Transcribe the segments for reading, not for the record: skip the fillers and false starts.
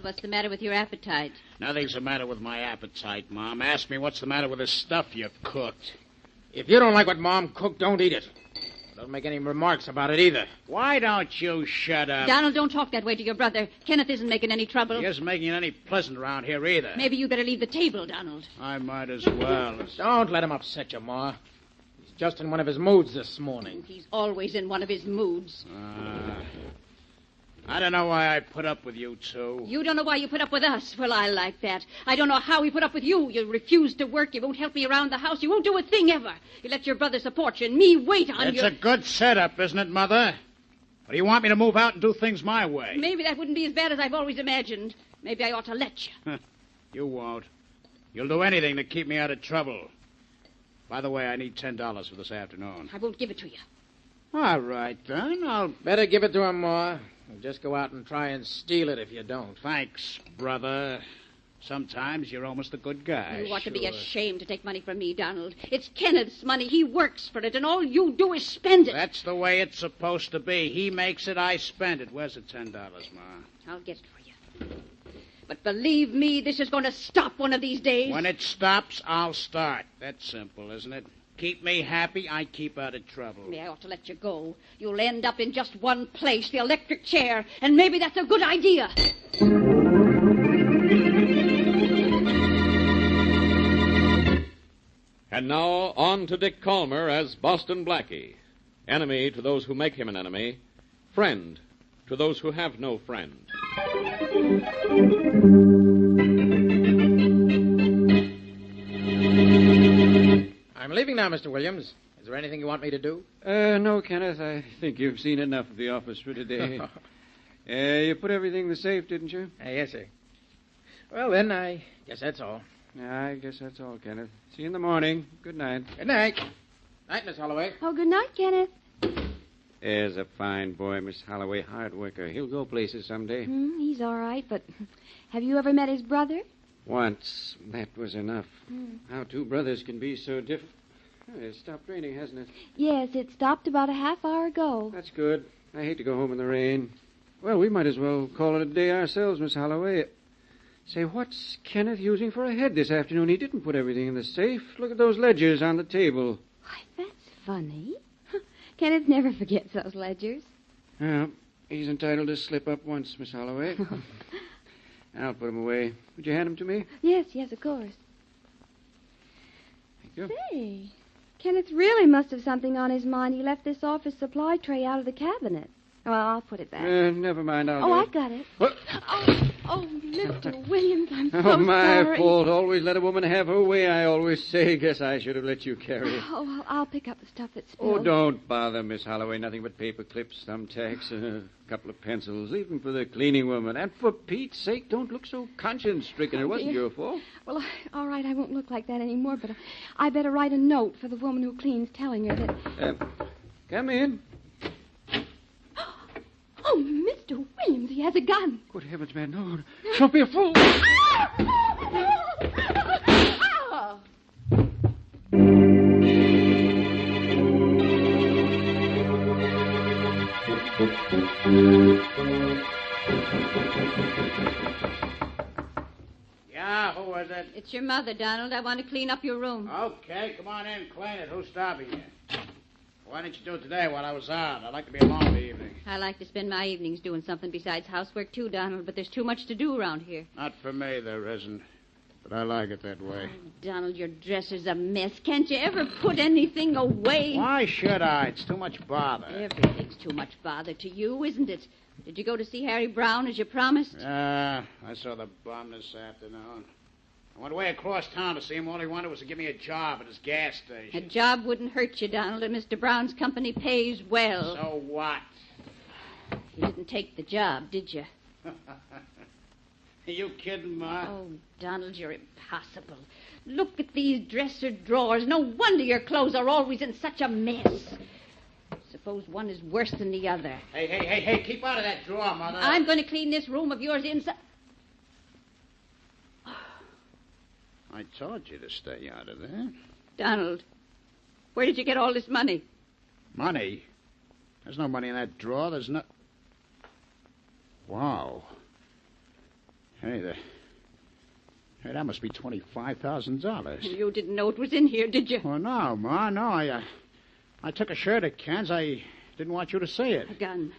What's the matter with your appetite? Nothing's the matter with my appetite, Mom. Ask me what's the matter with the stuff you've cooked. If you don't like what Mom cooked, don't eat it. Don't make any remarks about it either. Why don't you shut up? Donald, don't talk that way to your brother. Kenneth isn't making any trouble. He isn't making it any pleasant around here either. Maybe you better leave the table, Donald. I might as well. Don't let him upset you, Ma. He's just in one of his moods this morning. He's always in one of his moods. I don't know why I put up with you two. You don't know why you put up with us. Well, I like that. I don't know how we put up with you. You refuse to work. You won't help me around the house. You won't do a thing ever. You let your brother support you and me wait on you. It's a good setup, isn't it, Mother? Or do you want me to move out and do things my way? Maybe that wouldn't be as bad as I've always imagined. Maybe I ought to let you. You won't. You'll do anything to keep me out of trouble. By the way, I need $10 for this afternoon. I won't give it to you. All right, then. I'll better give it to him, Ma. We'll just go out and try and steal it if you don't. Thanks, brother. Sometimes you're almost a good guy. You ought to be ashamed to take money from me, Donald. It's Kenneth's money. He works for it, and all you do is spend it. That's the way it's supposed to be. He makes it, I spend it. Where's the $10, Ma? I'll get it for you. But believe me, this is going to stop one of these days. When it stops, I'll start. That's simple, isn't it? Keep me happy, I keep out of trouble. I ought to let you go. You'll end up in just one place, the electric chair, and maybe that's a good idea. And now, on to Dick Calmer as Boston Blackie. Enemy to those who make him an enemy. Friend to those who have no friend. I'm leaving now, Mr. Williams. Is there anything you want me to do? No, Kenneth. I think you've seen enough of the office for today. You put everything in the safe, didn't you? Yes, sir. Well, then, I guess that's all. I guess that's all, Kenneth. See you in the morning. Good night. Good night. Night, Miss Holloway. Oh, good night, Kenneth. There's a fine boy, Miss Holloway. Hard worker. He'll go places someday. He's all right, but have you ever met his brother? Once. That was enough. How two brothers can be so different. Oh, it's stopped raining, hasn't it? Yes, it stopped about a half hour ago. That's good. I hate to go home in the rain. Well, we might as well call it a day ourselves, Miss Holloway. Say, what's Kenneth using for a head this afternoon? He didn't put everything in the safe. Look at those ledgers on the table. Why, that's funny. Kenneth never forgets those ledgers. Well, he's entitled to slip up once, Miss Holloway. I'll put him away. Would you hand him to me? Yes, of course. Thank you. Say, Kenneth really must have something on his mind. He left this office supply tray out of the cabinet. Well, I'll put it back. Never mind, I'll do it. I've got it. What? Oh, Mr. Williams, I'm so my sorry. fault. Always let a woman have her way, I always say. Guess I should have let you carry it. Oh, well, I'll pick up the stuff that's spilled. Oh, don't bother, Miss Holloway. Nothing but paper clips, thumbtacks, a couple of pencils. Leave them for the cleaning woman. And for Pete's sake, don't look so conscience-stricken. It wasn't your fault. Well, all right, I won't look like that anymore, but I better write a note for the woman who cleans telling her that... Come in. Oh, Mr. Williams, he has a gun. Good heavens, man, no. Don't be a fool. Yeah, who is it? It's your mother, Donald. I want to clean up your room. Okay, come on in, clean it. Who's stopping you? Why didn't you do it today while I was out? I'd like to be alone in the evening. I like to spend my evenings doing something besides housework, too, Donald, but there's too much to do around here. Not for me, there isn't. But I like it that way. Oh, Donald, your dresser's a mess. Can't you ever put anything away? Why should I? It's too much bother. Everything's too much bother to you, isn't it? Did you go to see Harry Brown as you promised? I saw the bum this afternoon. I went way across town to see him. All he wanted was to give me a job at his gas station. A job wouldn't hurt you, Donald, and Mr. Brown's company pays well. So what? You didn't take the job, did you? Are you kidding, Ma? Oh, Donald, you're impossible. Look at these dresser drawers. No wonder your clothes are always in such a mess. Suppose one is worse than the other. Hey, keep out of that drawer, Mother. I'm going to clean this room of yours inside. I told you to stay out of there. Donald, where did you get all this money? Money? There's no money in that drawer. There's no... Wow. Hey, that must be $25,000. You didn't know it was in here, did you? Well, no, Ma, no. I took a shirt at Ken's. I didn't want you to see it. A gun.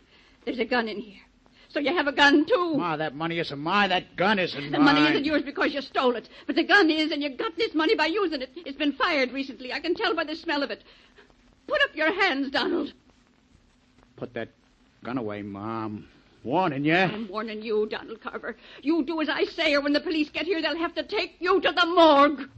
There's a gun in here. So you have a gun, too. Ma, that money isn't mine. That gun isn't mine. The money isn't yours because you stole it. But the gun is, and you got this money by using it. It's been fired recently. I can tell by the smell of it. Put up your hands, Donald. Put that gun away, Mom. Warning you. I'm warning you, Donald Carver. You do as I say, or when the police get here, they'll have to take you to the morgue.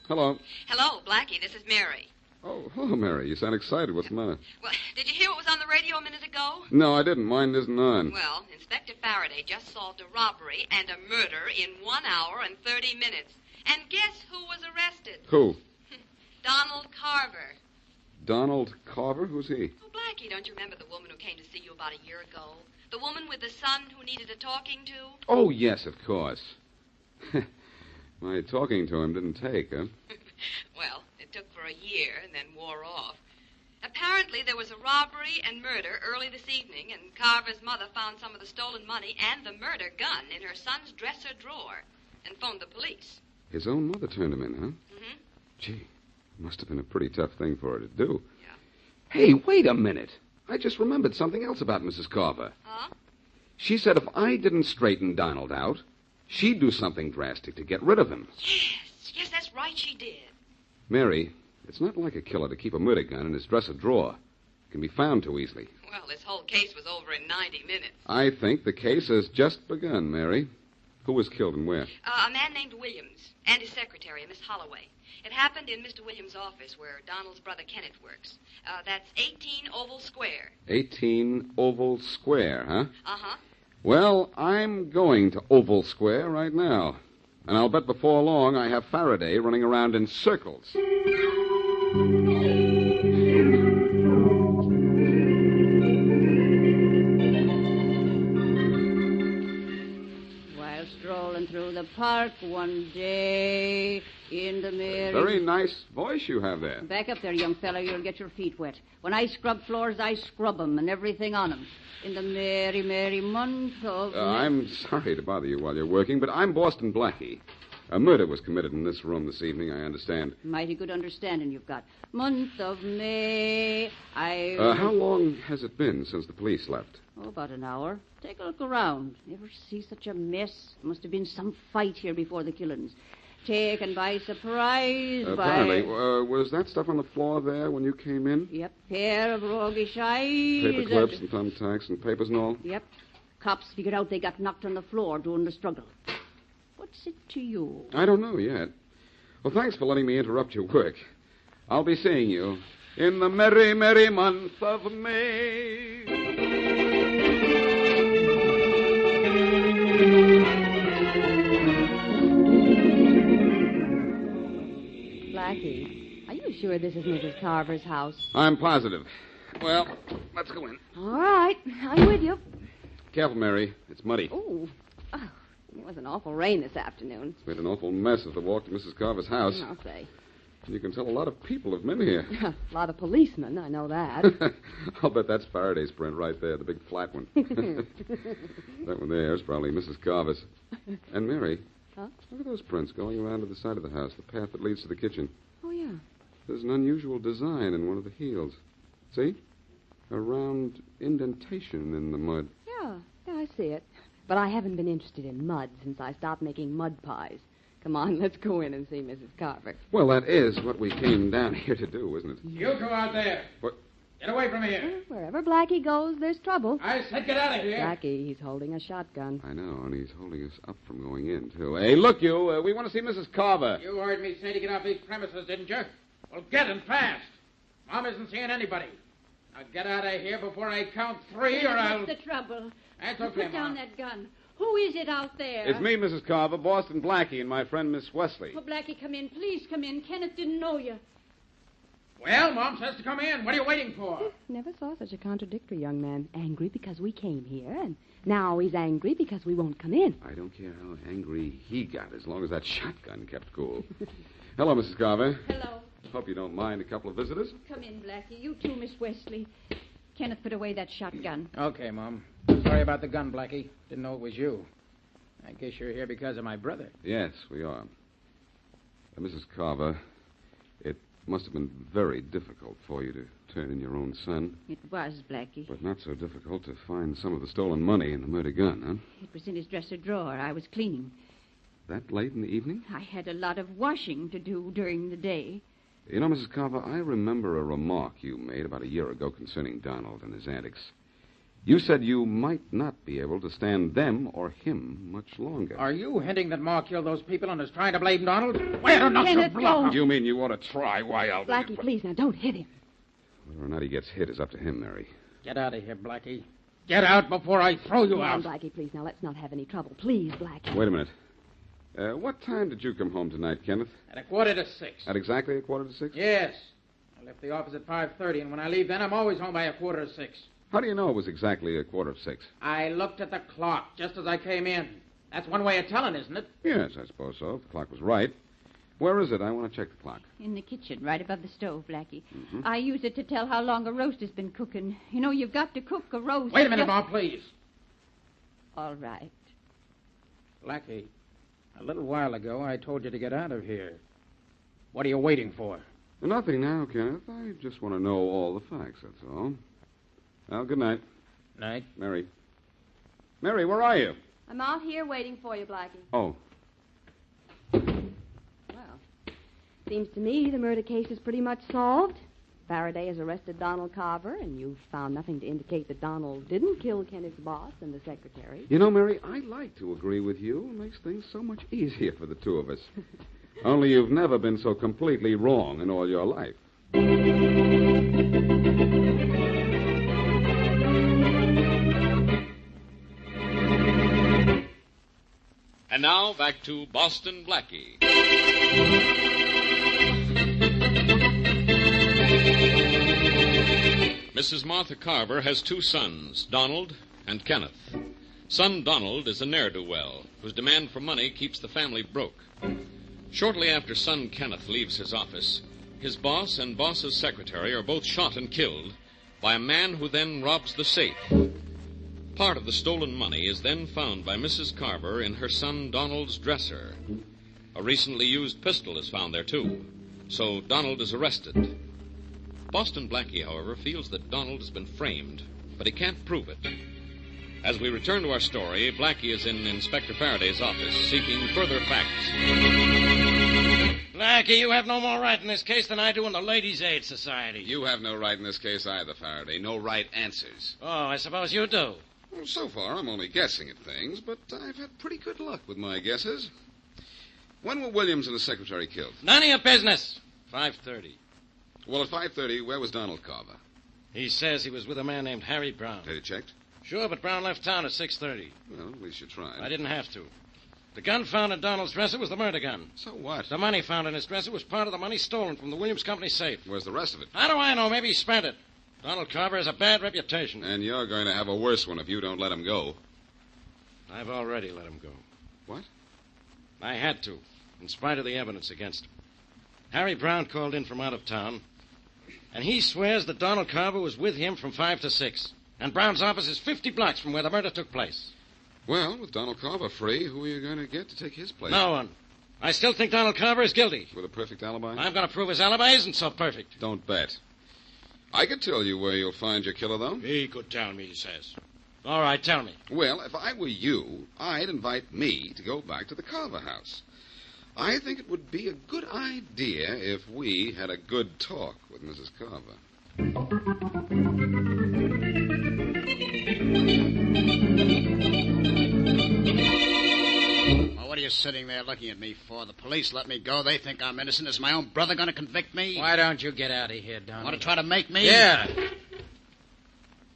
Hello. Hello, Blackie. This is Mary. Oh, hello, Mary. You sound excited. What's the matter? Well, did you hear what was on the radio a minute ago? No, I didn't. Mine isn't on. Well, Inspector Farraday just solved a robbery and a murder in 1 hour and 30 minutes. And guess who was arrested? Who? Donald Carver. Donald Carver? Who's he? Oh, Blackie, don't you remember the woman who came to see you about a year ago? The woman with the son who needed a talking to? Oh, yes, of course. My talking to him didn't take, huh? Well, it took for a year and then wore off. Apparently, there was a robbery and murder early this evening, and Carver's mother found some of the stolen money and the murder gun in her son's dresser drawer and phoned the police. His own mother turned him in, huh? Mm-hmm. Gee, must have been a pretty tough thing for her to do. Yeah. Hey, wait a minute. I just remembered something else about Mrs. Carver. Huh? She said if I didn't straighten Donald out, she'd do something drastic to get rid of him. Yes, that's right, she did. Mary, it's not like a killer to keep a murder gun in his dresser drawer. It can be found too easily. Well, this whole case was over in 90 minutes. I think the case has just begun, Mary. Who was killed and where? A man named Williams and his secretary, Miss Holloway. It happened in Mr. Williams' office where Donald's brother Kenneth works. That's 18 Oval Square. 18 Oval Square, huh? Uh-huh. Well, I'm going to Oval Square right now. And I'll bet before long I have Faraday running around in circles. While strolling through the park one day in the Mary... Very nice voice you have there. Back up there, young fellow. You'll get your feet wet. When I scrub floors, I scrub 'em and everything on 'em. In the merry, merry month of... I'm sorry to bother you while you're working, but I'm Boston Blackie. A murder was committed in this room this evening, I understand. Mighty good understanding you've got. Month of May, How long has it been since the police left? Oh, about an hour. Take a look around. Ever see such a mess? Must have been some fight here before the killings. Taken by surprise Apparently. Was that stuff on the floor there when you came in? Yep, pair of roguish eyes. Paper clips and thumbtacks and papers and all? Yep. Cops figured out they got knocked on the floor during the struggle. What's it to you? I don't know yet. Well, thanks for letting me interrupt your work. I'll be seeing you in the merry, merry month of May. Blackie, are you sure this is Mrs. Carver's house? I'm positive. Well, let's go in. All right, I'm with you. Careful, Mary. It's muddy. Oh, it was an awful rain this afternoon. It's made an awful mess of the walk to Mrs. Carver's house. I'll say. And you can tell a lot of people have been here. A lot of policemen, I know that. I'll bet that's Faraday's print right there, the big flat one. That one there is probably Mrs. Carver's. And Mary, Huh? look at those prints going around to the side of the house, the path that leads to the kitchen. Oh, yeah. There's an unusual design in one of the heels. See? A round indentation in the mud. Yeah, I see it. But I haven't been interested in mud since I stopped making mud pies. Come on, let's go in and see Mrs. Carver. Well, that is what we came down here to do, isn't it? You go out there. What? Get away from here. Wherever Blackie goes, there's trouble. I said get out of here. Blackie, he's holding a shotgun. I know, and he's holding us up from going in, too. Hey, look, you. We want to see Mrs. Carver. You heard me say to get off these premises, didn't you? Well, get and fast. Mom isn't seeing anybody. Now get out of here before I count 3 or I'll... What's the trouble? That's okay, Put down Mom. that gun. Who is it out there? It's me, Mrs. Carver, Boston Blackie, and my friend Miss Wesley. Oh, Blackie, come in. Please come in. Kenneth didn't know you. Well, Mom says to come in. What are you waiting for? Never saw such a contradictory young man. Angry because we came here, and now he's angry because we won't come in. I don't care how angry he got, as long as that shotgun kept cool. Hello, Mrs. Carver. Hello. Hope you don't mind a couple of visitors. Come in, Blackie. You too, Miss Wesley. Kenneth, put away that shotgun. Okay, Mom. Sorry about the gun, Blackie. Didn't know it was you. I guess you're here because of my brother. Yes, we are. Mrs. Carver, it must have been very difficult for you to turn in your own son. It was, Blackie. But not so difficult to find some of the stolen money in the murder gun, huh? It was in his dresser drawer. I was cleaning. That late in the evening? I had a lot of washing to do during the day. You know, Mrs. Carver, I remember a remark you made about a year ago concerning Donald and his antics. You said you might not be able to stand them or him much longer. Are you hinting that Ma killed those people and is trying to blame Donald? Wait a knock your Kenneth, bluff. You mean you ought to try? Why, I'll... Blackie, please, now, don't hit him. Whether or not he gets hit is up to him, Mary. Get out of here, Blackie. Get out before I throw you Come on, out. Blackie, please, now, let's not have any trouble. Please, Blackie. Wait a minute. What time did you come home tonight, Kenneth? At 5:45. At exactly 5:45? Yes. I left the office at 5:30, and when I leave then, I'm always home by 5:45. How do you know it was exactly 5:45? I looked at the clock just as I came in. That's one way of telling, isn't it? Yes, I suppose so. If the clock was right. Where is it? I want to check the clock. In the kitchen, right above the stove, Blackie. Mm-hmm. I use it to tell how long a roast has been cooking. You know, you've got to cook a roast. Wait a minute, Mom, please. All right. Blackie, a little while ago, I told you to get out of here. What are you waiting for? Nothing now, Kenneth. I just want to know all the facts, that's all. Well, good night. Night. Mary. Mary, where are you? I'm out here waiting for you, Blackie. Oh. Well, seems to me the murder case is pretty much solved. Farraday has arrested Donald Carver, and you've found nothing to indicate that Donald didn't kill Kenneth's boss and the secretary. You know, Mary, I like to agree with you. It makes things so much easier for the two of us. Only you've never been so completely wrong in all your life. And now, back to Boston Blackie. Mrs. Martha Carver has 2 sons, Donald and Kenneth. Son Donald is a ne'er-do-well, whose demand for money keeps the family broke. Shortly after son Kenneth leaves his office, his boss and boss's secretary are both shot and killed by a man who then robs the safe. Part of the stolen money is then found by Mrs. Carver in her son Donald's dresser. A recently used pistol is found there, too. So Donald is arrested. Boston Blackie, however, feels that Donald has been framed, but he can't prove it. As we return to our story, Blackie is in Inspector Faraday's office seeking further facts. Blackie, you have no more right in this case than I do in the Ladies' Aid Society. You have no right in this case either, Faraday. No right answers. Oh, I suppose you do. Well, so far, I'm only guessing at things, but I've had pretty good luck with my guesses. When were Williams and the secretary killed? None of your business. 5:30. Well, at 5:30, where was Donald Carver? He says he was with a man named Harry Brown. Had you checked? Sure, but Brown left town at 6:30. Well, at least you tried. I didn't have to. The gun found in Donald's dresser was the murder gun. So what? The money found in his dresser was part of the money stolen from the Williams Company safe. Where's the rest of it? How do I know? Maybe he spent it. Donald Carver has a bad reputation. And you're going to have a worse one if you don't let him go. I've already let him go. What? I had to, in spite of the evidence against him. Harry Brown called in from out of town, and he swears that Donald Carver was with him from 5 to 6. And Brown's office is 50 blocks from where the murder took place. Well, with Donald Carver free, who are you going to get to take his place? No one. I still think Donald Carver is guilty. With a perfect alibi? I'm going to prove his alibi isn't so perfect. Don't bet. I could tell you where you'll find your killer, though. He could tell me, he says. All right, tell me. Well, if I were you, I'd invite me to go back to the Carver house. I think it would be a good idea if we had a good talk with Mrs. Carver. Well, what are you sitting there looking at me for? The police let me go. They think I'm innocent. Is my own brother going to convict me? Why don't you get out of here, Donald? Want to try to make me? Yeah.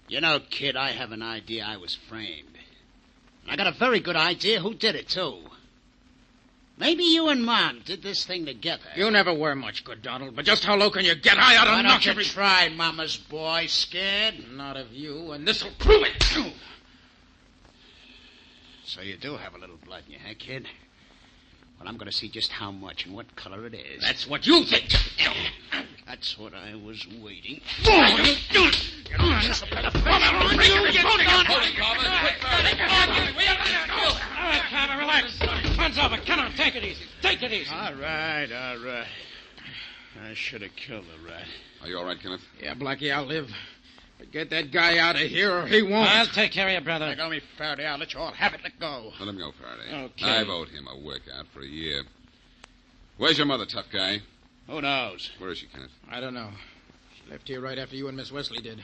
You know, kid, I have an idea I was framed. And I got a very good idea who did it, too. Maybe you and Mom did this thing together. You never were much good, Donald, but just how low can you get? I ought to Why knock don't you every... try, Mama's boy? Scared? Not of you, and this'll prove it. So you do have a little blood in you, huh, kid? Well, I'm going to see just how much and what color it is. That's what you think. That's what I was waiting. All right, Carver, relax. Fun's over. Come on, take it easy. Take it easy. All right. I should have killed the rat. Are you all right, Kenneth? Yeah, Blackie, I'll live. But get that guy out of here or he won't. I'll take care of you, brother. Let go of me, Faraday. I'll let you all have it. Let go. Let him go, Faraday. Okay. I've owed him a workout for a year. Where's your mother, tough guy? Who knows? Where is she, Kenneth? I don't know. She left here right after you and Miss Wesley did.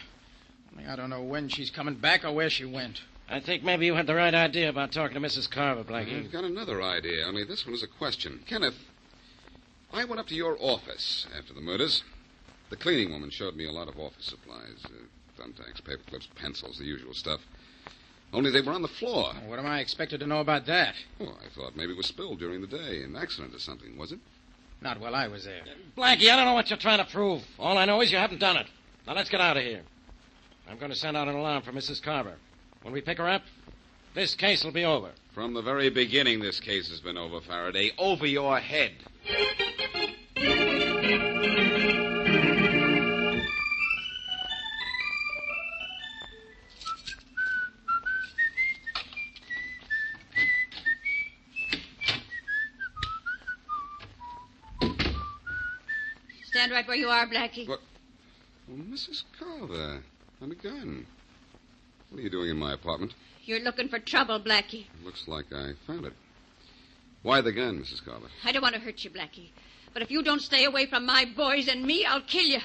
Only I don't know when she's coming back or where she went. I think maybe you had the right idea about talking to Mrs. Carver, Blackie. I've got another idea, only this one is a question. Kenneth, I went up to your office after the murders. The cleaning woman showed me a lot of office supplies. Thumbtacks, paper clips, pencils, the usual stuff. Only they were on the floor. Well, what am I expected to know about that? Oh, I thought maybe it was spilled during the day. An accident or something, was it? Not while I was there. Blackie, I don't know what you're trying to prove. All I know is you haven't done it. Now, let's get out of here. I'm going to send out an alarm for Mrs. Carver. When we pick her up, this case will be over. From the very beginning, this case has been over, Faraday. Over your head. Stand right where you are, Blackie. What? Well, Mrs. Carver, I'm a gun. What are you doing in my apartment? You're looking for trouble, Blackie. It looks like I found it. Why the gun, Mrs. Carver? I don't want to hurt you, Blackie. But if you don't stay away from my boys and me, I'll kill you.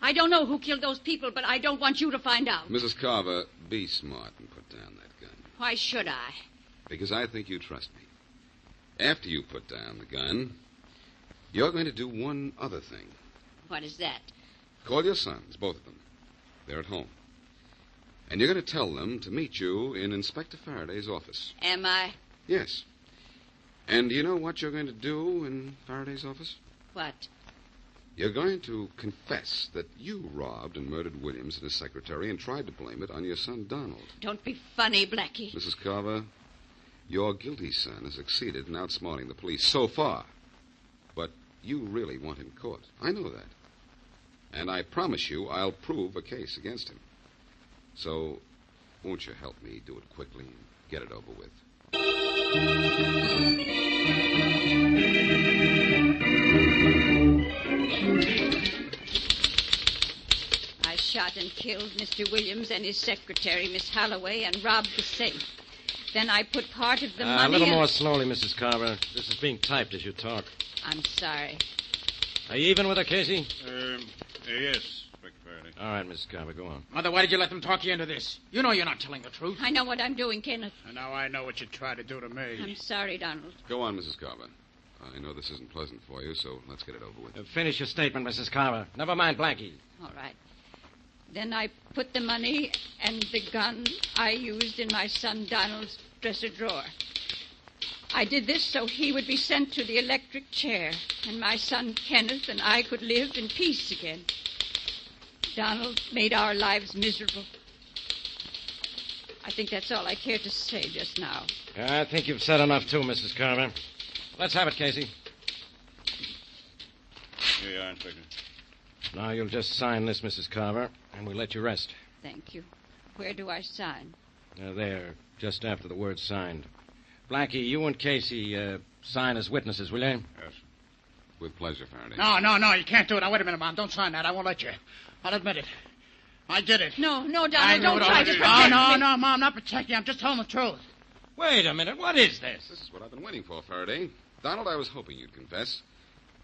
I don't know who killed those people, but I don't want you to find out. Mrs. Carver, be smart and put down that gun. Why should I? Because I think you trust me. After you put down the gun, you're going to do one other thing. What is that? Call your sons, both of them. They're at home. And you're going to tell them to meet you in Inspector Faraday's office. Am I? Yes. And do you know what you're going to do in Faraday's office? What? You're going to confess that you robbed and murdered Williams and his secretary and tried to blame it on your son, Donald. Don't be funny, Blackie. Mrs. Carver, your guilty son has succeeded in outsmarting the police so far. But you really want him caught. I know that. And I promise you I'll prove a case against him. So, won't you help me do it quickly and get it over with? I shot and killed Mr. Williams and his secretary, Miss Holloway, and robbed the safe. Then I put part of the money... A little more slowly, Mrs. Carver. This is being typed as you talk. I'm sorry. Are you even with her, Casey? Yes, Inspector Farraday. All right, Mrs. Carver, go on. Mother, why did you let them talk you into this? You know you're not telling the truth. I know what I'm doing, Kenneth. And now I know what you tried to do to me. I'm sorry, Donald. Go on, Mrs. Carver. I know this isn't pleasant for you, so let's get it over with. Finish your statement, Mrs. Carver. Never mind Blackie. All right. Then I put the money and the gun I used in my son Donald's dresser drawer. I did this so he would be sent to the electric chair, and my son Kenneth and I could live in peace again. Donald made our lives miserable. I think that's all I care to say just now. I think you've said enough, too, Mrs. Carver. Let's have it, Casey. Here you are, Inspector. Now you'll just sign this, Mrs. Carver, and we'll let you rest. Thank you. Where do I sign? There, just after the word signed. Blackie, you and Casey sign as witnesses, will you? Yes. With pleasure, Faraday. No, you can't do it. Now, wait a minute, Mom. Don't sign that. I won't let you. I'll admit it. I did it. No, I Donald, know don't it try all. to protect me. No, Mom, not protect you. I'm just telling the truth. Wait a minute. What is this? This is what I've been waiting for, Faraday. Donald, I was hoping you'd confess.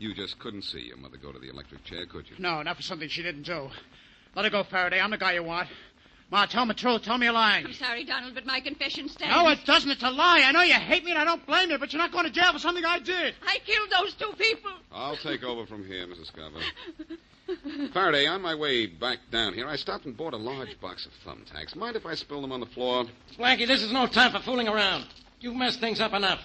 You just couldn't see your mother go to the electric chair, could you? No, not for something she didn't do. Let her go, Faraday. I'm the guy you want. Ma, tell me the truth. Tell me you're lying. I'm sorry, Donald, but my confession stands. No, it doesn't. It's a lie. I know you hate me, and I don't blame you, but you're not going to jail for something I did. I killed those two people. I'll take over from here, Mrs. Carver. Faraday, on my way back down here, I stopped and bought a large box of thumbtacks. Mind if I spill them on the floor? Blackie, this is no time for fooling around. You've messed things up enough.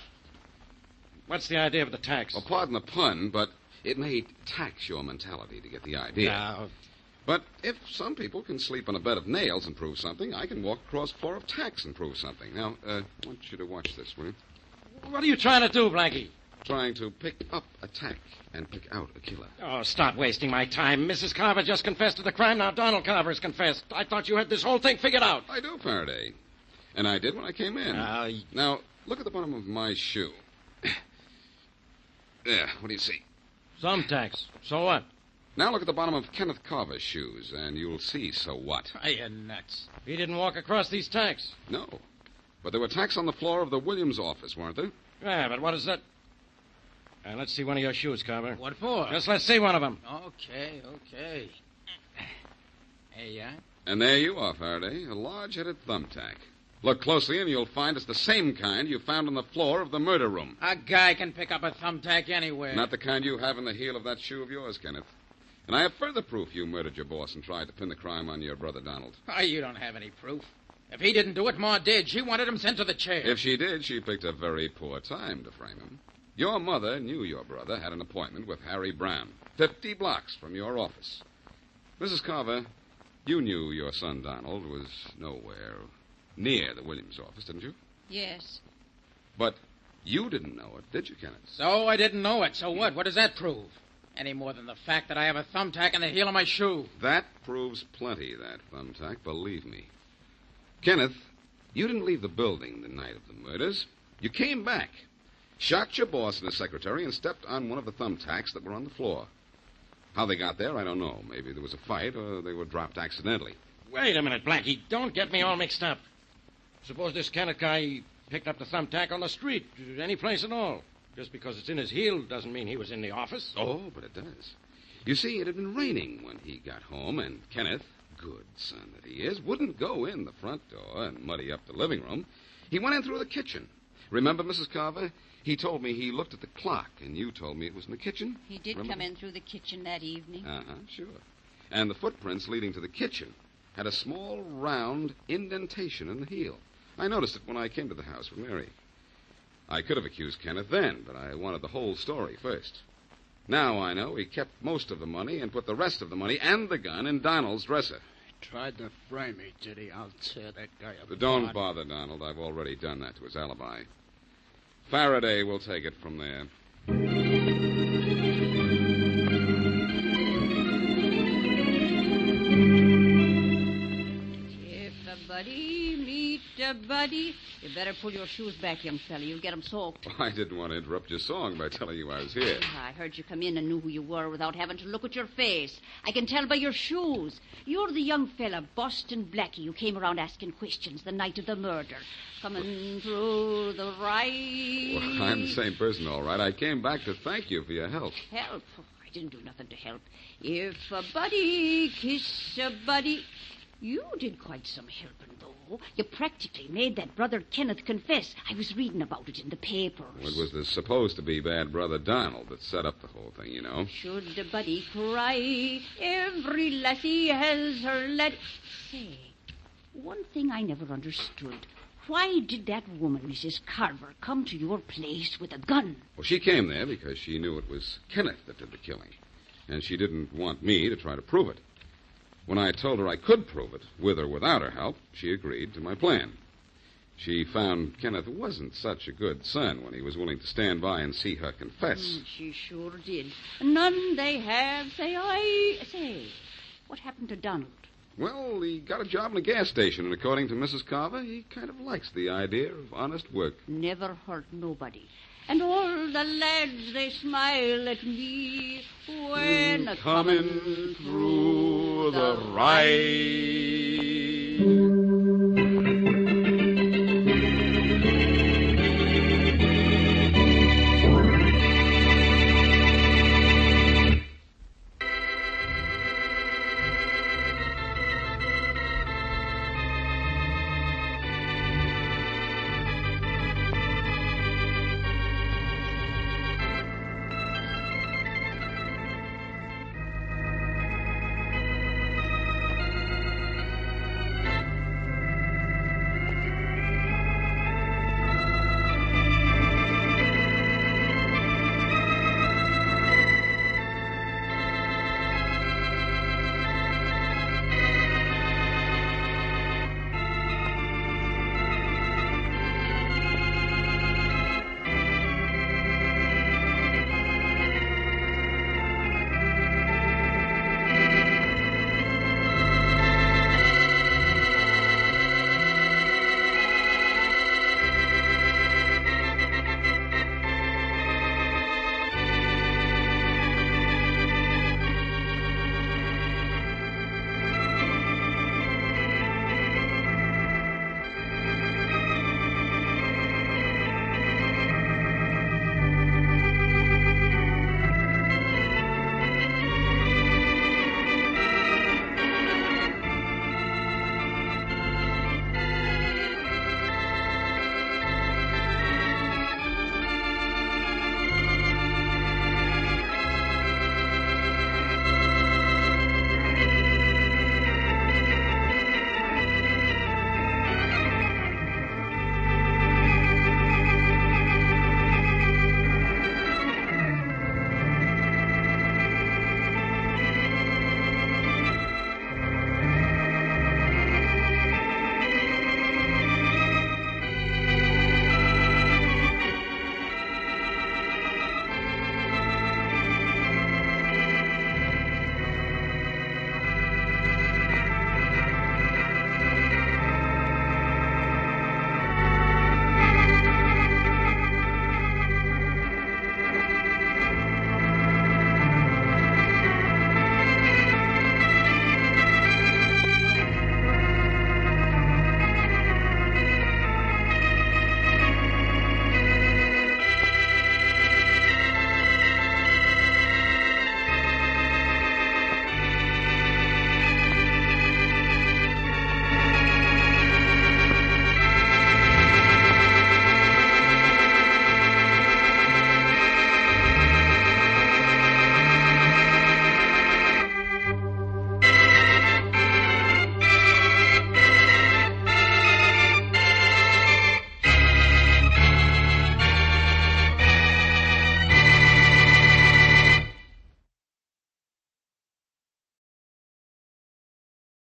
What's the idea of the tax? Well, pardon the pun, but it may tax your mentality to get the idea. No. But if some people can sleep on a bed of nails and prove something, I can walk across a floor of tacks and prove something. Now, I want you to watch this, will you? What are you trying to do, Blackie? Trying to pick up a tack and pick out a killer. Oh, stop wasting my time. Mrs. Carver just confessed to the crime. Now Donald Carver has confessed. I thought you had this whole thing figured out. I do, Faraday. And I did when I came in. Now, look at the bottom of my shoe. There, what do you see? Thumbtacks. So what? Now look at the bottom of Kenneth Carver's shoes, and you'll see so what. Are you nuts? He didn't walk across these tacks. No. But there were tacks on the floor of the Williams office, weren't there? Yeah, but what is that? Let's see one of your shoes, Carver. What for? Just let's see one of them. Okay. There you are. And there you are, Faraday, a large-headed thumbtack. Look closely, and you'll find it's the same kind you found on the floor of the murder room. A guy can pick up a thumbtack anywhere. Not the kind you have in the heel of that shoe of yours, Kenneth. And I have further proof you murdered your boss and tried to pin the crime on your brother Donald. Oh, you don't have any proof. If he didn't do it, Ma did. She wanted him sent to the chair. If she did, she picked a very poor time to frame him. Your mother knew your brother had an appointment with Harry Brown, 50 blocks from your office. Mrs. Carver, you knew your son Donald was nowhere near the Williams office, didn't you? Yes. But you didn't know it, did you, Kenneth? So I didn't know it. So what? What does that prove? Any more than the fact that I have a thumbtack in the heel of my shoe. That proves plenty, that thumbtack, believe me. Kenneth, you didn't leave the building the night of the murders. You came back, shot your boss and his secretary, and stepped on one of the thumbtacks that were on the floor. How they got there, I don't know. Maybe there was a fight, or they were dropped accidentally. Wait a minute, Blackie. Don't get me all mixed up. Suppose this Kenneth guy picked up the thumbtack on the street, any place at all. Just because it's in his heel doesn't mean he was in the office. Oh, but it does. You see, it had been raining when he got home, and Kenneth, good son that he is, wouldn't go in the front door and muddy up the living room. He went in through the kitchen. Remember, Mrs. Carver? He told me he looked at the clock, and you told me it was in the kitchen. He did come in through the kitchen that evening. Sure. And the footprints leading to the kitchen had a small, round indentation in the heel. I noticed it when I came to the house with Mary. I could have accused Kenneth then, but I wanted the whole story first. Now I know he kept most of the money and put the rest of the money and the gun in Donald's dresser. He tried to frame me, did he? I'll tear that guy up. But don't bother, Donald. I've already done that to his alibi. Farraday will take it from there. If a buddy meet a buddy, you better pull your shoes back, young fella. You'll get 'em soaked. I didn't want to interrupt your song by telling you I was here. I heard you come in and knew who you were without having to look at your face. I can tell by your shoes. You're the young fella, Boston Blackie, who came around asking questions the night of the murder. Coming through the right... Well, I'm the same person, all right. I came back to thank you for your help. Help? Oh, I didn't do nothing to help. If a buddy kiss a buddy... You did quite some helping, though. You practically made that brother Kenneth confess. I was reading about it in the papers. Well, it was the supposed to be bad brother Donald that set up the whole thing, you know. Should a buddy cry, every lassie has her lad... Say, one thing I never understood. Why did that woman, Mrs. Carver, come to your place with a gun? Well, she came there because she knew it was Kenneth that did the killing. And she didn't want me to try to prove it. When I told her I could prove it, with or without her help, she agreed to my plan. She found Kenneth wasn't such a good son when he was willing to stand by and see her confess. She sure did. None they have, say I. Say, what happened to Donald? Well, he got a job in a gas station, and according to Mrs. Carver, he kind of likes the idea of honest work. Never hurt nobody. And all the lads, they smile at me when coming through the right.